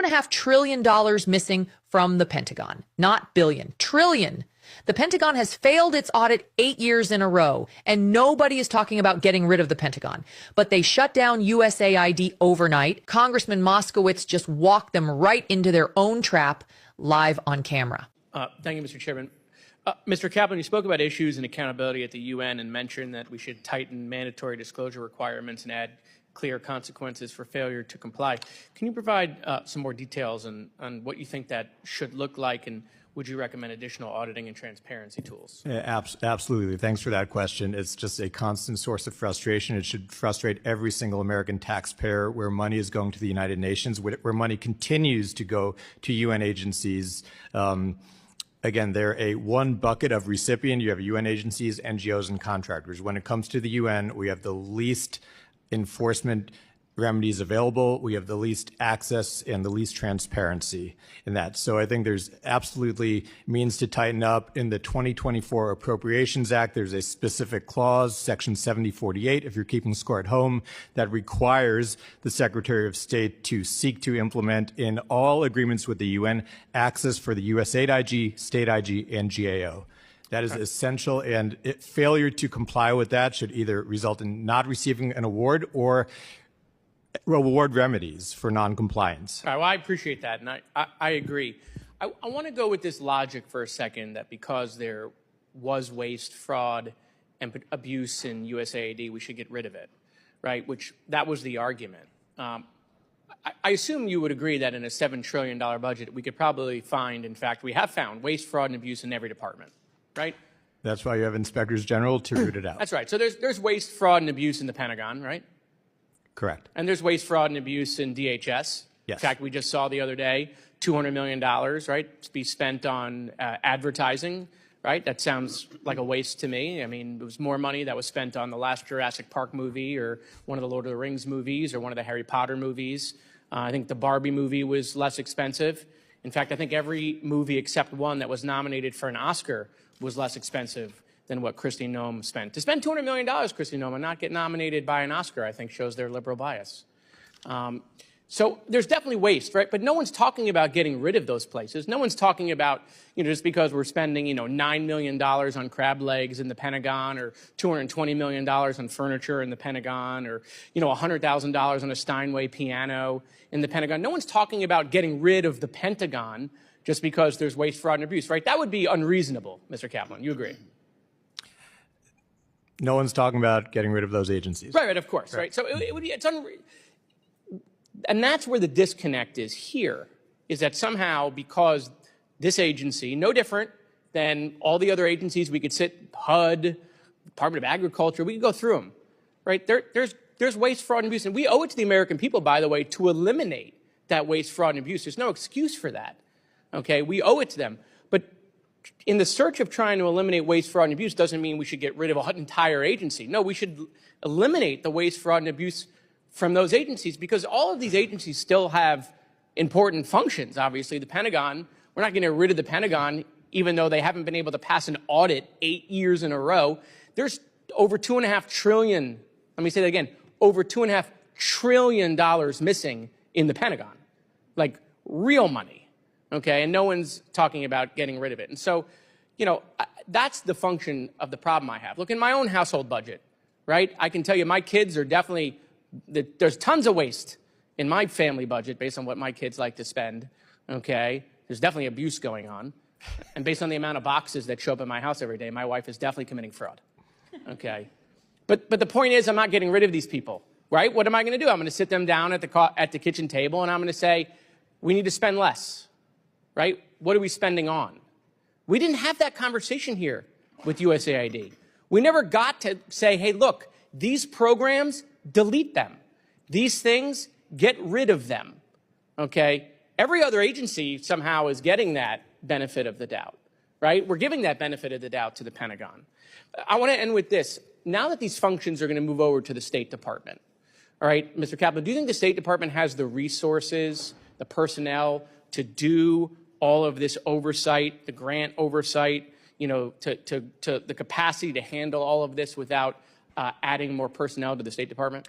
$2.5 trillion missing from the Pentagon. Not billion, trillion. The Pentagon has failed its audit 8 years in a row, and nobody is talking about getting rid of the Pentagon. But they shut down USAID overnight. Congressman Moskowitz just walked them right into their own trap live on camera. Thank you, Mr. Chairman. Mr. Kaplan, you spoke about issues and accountability at the UN and mentioned that we should tighten mandatory disclosure requirements and add clear consequences for failure to comply. Can you provide some more details on what you think that should look like, and would you recommend additional auditing and transparency tools? Yeah, absolutely. Thanks for that question. It's just a constant source of frustration. It should frustrate every single American taxpayer where money is going to the United Nations, where money continues to go to UN agencies. Again, they're a one bucket of recipient. You have UN agencies, NGOs, and contractors. When it comes to the UN, we have the least enforcement remedies available. We have the least access and the least transparency in that. So I think there's absolutely means to tighten up. In the 2024 Appropriations Act, there's a specific clause, Section 7048, if you're keeping score at home, that requires the Secretary of State to seek to implement in all agreements with the UN access for the USAID IG, State IG, and GAO. That is essential, and failure to comply with that should either result in not receiving an award or reward remedies for noncompliance. All right, well, I appreciate that, and I agree. I want to go with this logic for a second, that because there was waste, fraud, and abuse in USAID, we should get rid of it, right? Which, that was the argument. I assume you would agree that in a $7 trillion budget, we could probably find, in fact, we have found waste, fraud, and abuse in every department, right? That's why you have inspectors general to root it out. That's right. So there's waste, fraud, and abuse in the Pentagon, right? Correct. And there's waste, fraud, and abuse in DHS. Yes. In fact, we just saw the other day $200 million, right, to be spent on advertising, right? That sounds like a waste to me. I mean, it was more money that was spent on the last Jurassic Park movie, or one of the Lord of the Rings movies, or one of the Harry Potter movies. I think the Barbie movie was less expensive. In fact, I think every movie except one that was nominated for an Oscar was less expensive than what Kristi Noem spent. To spend $200 million, Kristi Noem, and not get nominated by an Oscar, I think shows their liberal bias. So there's definitely waste, right? But no one's talking about getting rid of those places. No one's talking about, just because we're spending, $9 million on crab legs in the Pentagon, or $220 million on furniture in the Pentagon, or, $100,000 on a Steinway piano in the Pentagon. No one's talking about getting rid of the Pentagon just because there's waste, fraud, and abuse, right? That would be unreasonable, Mr. Kaplan. You agree? No one's talking about getting rid of those agencies. Right, of course, right? So it would be, and that's where the disconnect is here, is that somehow, because this agency, no different than all the other agencies, we could sit, HUD, Department of Agriculture, we could go through them, right? There's waste, fraud, and abuse, and we owe it to the American people, by the way, to eliminate that waste, fraud, and abuse. There's no excuse for that, okay? We owe it to them. But in the search of trying to eliminate waste, fraud, and abuse doesn't mean we should get rid of an entire agency. No, we should eliminate the waste, fraud, and abuse from those agencies, because all of these agencies still have important functions. Obviously, the Pentagon, we're not getting rid of the Pentagon, even though they haven't been able to pass an audit 8 years in a row. There's over $2.5 trillion, let me say that again, over $2.5 trillion missing in the Pentagon, like real money, okay? And no one's talking about getting rid of it. And so, that's the function of the problem I have. Look, in my own household budget, right, I can tell you my kids are definitely, there's tons of waste in my family budget based on what my kids like to spend, okay? There's definitely abuse going on. And based on the amount of boxes that show up at my house every day, my wife is definitely committing fraud, okay? But the point is, I'm not getting rid of these people, right? What am I going to do? I'm going to sit them down at the kitchen table, and I'm going to say, we need to spend less, right? What are we spending on? We didn't have that conversation here with USAID. We never got to say, hey, look, these programs, delete them. These things, get rid of them, okay? Every other agency somehow is getting that benefit of the doubt, right? We're giving that benefit of the doubt to the Pentagon. I want to end with this. Now that these functions are going to move over to the State Department, all right, Mr. Kaplan, do you think the State Department has the resources, the personnel to do all of this oversight, the grant oversight, to the capacity to handle all of this without adding more personnel to the State Department?